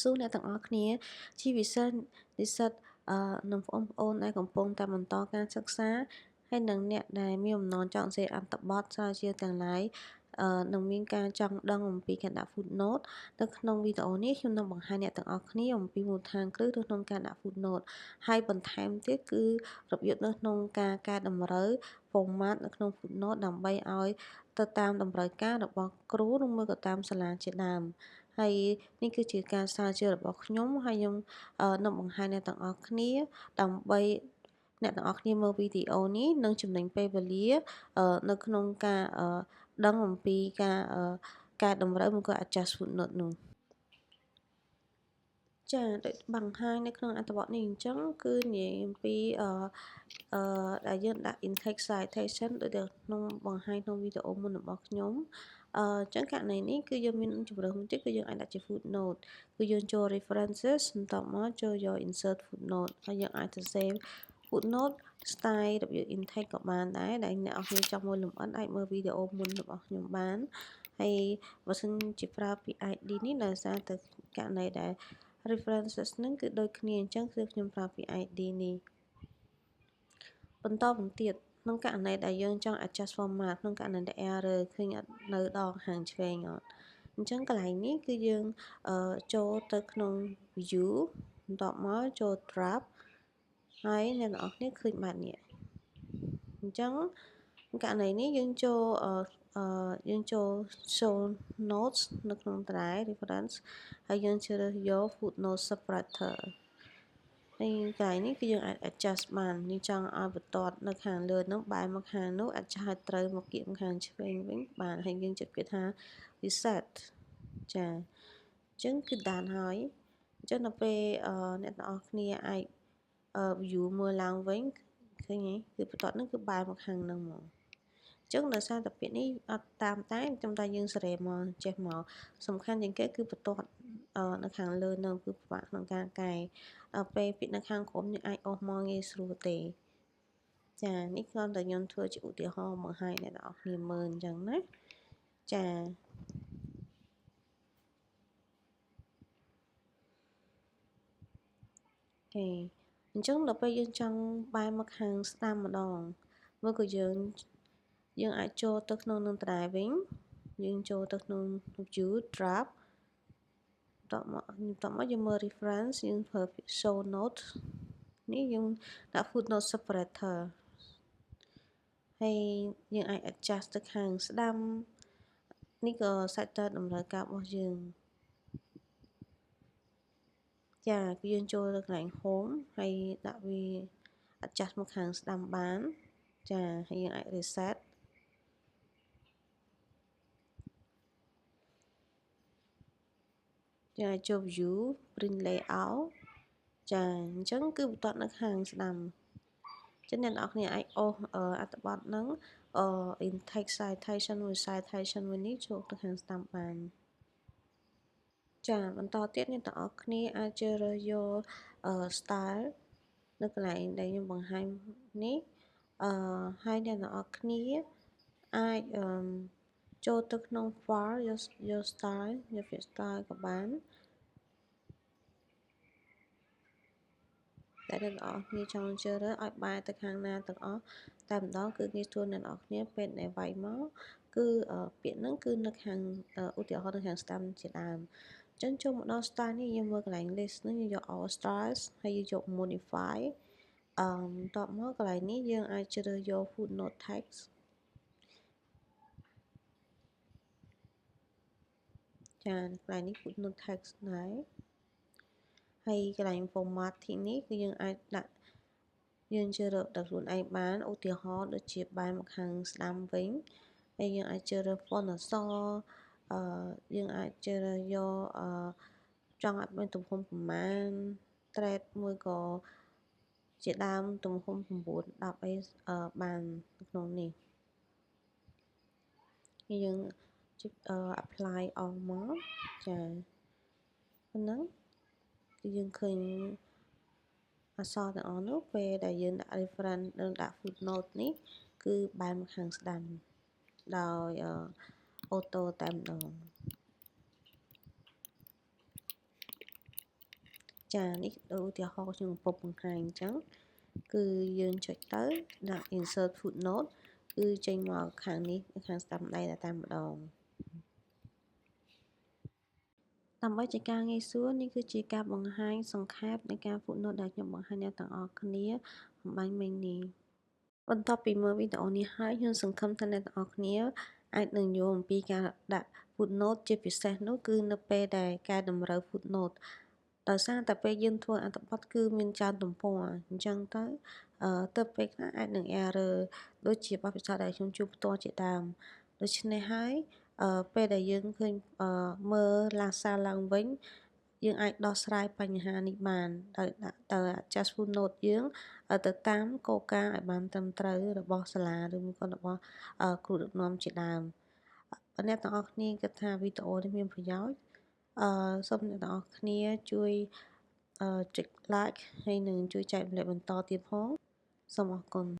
សួរអ្នកទាំងអស់គ្នាជាពិសេសនិស្សិតនិងបងប្អូនដែលកំពុងតែបន្តការសិក្សាហើយនិងអ្នកដែលមានបំណងចង់សេអត្ថបទស្រាវជ្រាវទាំងឡាយនឹងមានការចង់ដឹងអំពីការដាក់ footnote នៅក្នុងវីដេអូនេះខ្ញុំនឹងបង្ហាញអ្នកទាំងអស់គ្នាអំពីមូលដ្ឋានគ្រឹះនៅក្នុងការដាក់ footnote ហើយបន្ថែមទៀតគឺរបៀបនៅក្នុងការកែតម្រូវ format នៅក្នុង footnote ដើម្បីឲ្យទៅតាមតម្រូវការរបស់គ្រូឬមួយក៏តាមសាលាជាដើម ហើយនេះគឺជាការស្រាវជ្រាវរបស់ខ្ញុំហើយខ្ញុំនឹងបង្ហាញអ្នកទាំងអស់គ្នាដើម្បីអ្នកទាំងអស់គ្នាមើលវីដេអូនេះនឹងចំណេញពេលវេលានៅក្នុងការដឹងអំពីការកែតម្រូវមកក៏ adjust footnote នោះចាដូចបង្ហាញនៅក្នុងអត្ថបទនេះអញ្ចឹងគឺនិយាយអំពីដែលយើងដាក់ intake citation ដូចនៅក្នុងបង្ហាញក្នុងវីដេអូមុនរបស់ខ្ញុំអញ្ចឹងករណីនេះគឺយើងមានជំរើសមួយទៀតគឺយើងអាចដាក់ជា footnote គឺយើងចូល references បន្ទាប់មកចូលយក insert footnote ហើយយើងអាចទៅ save footnote style របៀប intake ក៏បានដែរដែលអ្នកនរគ្នាចង់មើលលម្អិតអាចមើលវីដេអូមុនរបស់ខ្ញុំបានហើយបើសិនជាប្រើពី ID នេះដោយសារតែករណីដែល references ហ្នឹងគឺដូចគ្នាអញ្ចឹងគឺខ្ញុំប្រើពី ID នេះបន្តបន្ទាប់ក្នុងករណីដែលយើងចង់ adjust format ក្នុងករណីដែល error ឃើញអត់នៅដងខាងឆ្វេងអត់អញ្ចឹងកន្លែងនេះគឺយើងចូលទៅក្នុង view បន្ទាប់មកចូល draft ហើយអ្នកនរគ្នាឃើញបែបនេះអញ្ចឹងករណីនេះយើងចូល show notes នៅក្នុងតារាយ reference ហើយយើងជ្រើសយក footnote separator ហើយកន្លែងនេះគឺយើងអាច adjust បាននេះចង់ឲ្យបន្ទាត់នៅខាងលើនោះបែរមកខាងនោះ adjust ឲ្យត្រូវមកគៀកមកខាងឆ្វេងវិញបានហើយយើងចុចគេថា reset ចាអញ្ចឹងគឺបានហើយអញ្ចឹងដល់ពេលអ្នកទាំងអស់គ្នាអាចview មើលឡើងវិញឃើញទេគឺបន្ទាត់ហ្នឹងគឺបែរមកខាងហ្នឹងមកអញ្ចឹងដោយសារតែពាក្យនេះអត់តាមតែខ្ញុំតែយើងសេរីមកចេះមកសំខាន់ជាងគេគឺបន្ទាត់នៅខាងលើនឹងគឺពិបាកក្នុងការកែដល់ពេលពាក្យនៅខាងក្រោមយើងអាចអស់មកងាយស្រួលទេចានេះគ្រាន់តែខ្ញុំធ្វើជាឧទាហរណ៍បង្ហាញអ្នកនរគ្នាមើលអញ្ចឹងណាចាអូខេអញ្ចឹងដល់ពេលយើងចង់បែរមកខាងស្ដាំម្ដងមើលក៏យើងអាចចូលទៅក្នុងនឹងតារាវិញយើងចូលទៅក្នុង view draft តមកយើងមើល reference យើងប្រើពាក្យ show note នេះយើងដាក់ footnote separator ហើយយើងអាច adjust ទៅខាងស្ដាំនេះក៏សាច់ទៅតម្រូវការរបស់យើងចាគឺយើងចូលទៅកន្លែង home ហើយដាក់វា adjust មកខាងស្ដាំបានចាហើយយើងអាច reset យើងអាចចូល view print layout ចាអញ្ចឹងគឺបន្ទាត់នៅខាងស្ដាំចឹងអ្នកនរគ្នាអាចអូសអត្ថបទហ្នឹងintake citation មួយ citation មួយនេះចូលទៅខាងស្ដាំបានចាបន្តទៀតអ្នកទាំងអស់គ្នាអាចជ្រើសរើសយក style នៅកន្លែងដែលខ្ញុំបង្ហាញនេះហើយអ្នកទាំងអស់គ្នាអាចចូលទៅក្នុង file យក style យកពាក្យ style ក៏បានតែអ្នកនរគ្នាចង់ជ្រើសរើសឲ្យបែរទៅខាងណាទាំងអស់តែម្ដងគឺងាយស្រួលអ្នកនរគ្នាពេលដែលវាយមកគឺពាក្យហ្នឹងគឺនៅខាងឧទាហរណ៍នៅខាងស្ដាំជាដើមអញ្ចឹងចូលមកដល់ style នេះយើងមើលកន្លែង list ហ្នឹងយើងយក all styles ហើយយើងយក modify បន្ទាប់មកកន្លែងនេះយើងអាចជ្រើសយក footnote text ចាកន្លែងនេះ footnote text ដែរហើយកន្លែង formatting នេះគឺយើងអាចដាក់យើងជ្រើសរើសដល់ខ្លួនឯងបានឧទាហរណ៍ដូចជាបែរមកខាងស្ដាំវិញហើយយើងអាចជ្រើសរើស font អក្សរយើងអាចជ្រើសរើសយកចង់ឲ្យមានទំហំប្រមាណ thread មួយក៏ជាដើមទំហំ9 10អីបានក្នុងនេះយើងចុចapply all មកចាប៉ុណ្ណឹងគឺយើងឃើញអក្សរទាំងអស់នោះពេលដែលយើងដាក់ reference និងដាក់ footnote នេះគឺបែរមកខាងស្ដាំដោយអូតូតែម្ដង ចានេះឧទាហរណ៍ខ្ញុំកំពុងបង្ហាញអញ្ចឹងគឺយើងចុចទៅដាក់ insert footnote គឺចេញមកខាងនេះខាងស្ដាំដៃតែម្ដងដើម្បីជាការងាយស្រួលនេះគឺជាការបង្ហាញសង្ខេបនៃការ footnote ដែលខ្ញុំបង្ហាញអ្នកទាំងអស់គ្នាអំបញ្ញមិញនេះបន្ទាប់ពីមើលវីដេអូនេះហើយខ្ញុំសង្ឃឹមថាអ្នកទាំងអស់គ្នាអាចនឹងយល់អំពីការដាក់ footnote ជាពិសេសនោះគឺនៅពេលដែលកែតម្រូវ footnote ដោយសារតែពេលយើងធ្វើអត្ថបទគឺមានច្រើនទំព័រអញ្ចឹងទៅទើបពេលខ្លះអាចនឹង error ដូចជាបទពិសោធន៍ដែលខ្ញុំជួបផ្ទាល់ជាដើមដូច្នេះហើយពេលដែលយើងឃើញមើលឡើងសារឡើងវិញយើងអាចដោះស្រាយបញ្ហានេះបានដោយ adjust footnote យើងទៅតាមគោលការណ៍ឲ្យបានត្រឹមត្រូវរបស់សាលាឬមួយក៏របស់គ្រូដឹកនាំជាដើមអ្នកទាំងអស់គ្នាគិតថាវីដេអូនេះមានប្រយោជន៍សូមអ្នកទាំងអស់គ្នាជួយចុច like ហើយនឹងជួយចែករំលែកបន្តទៀតផងសូមអរគុណ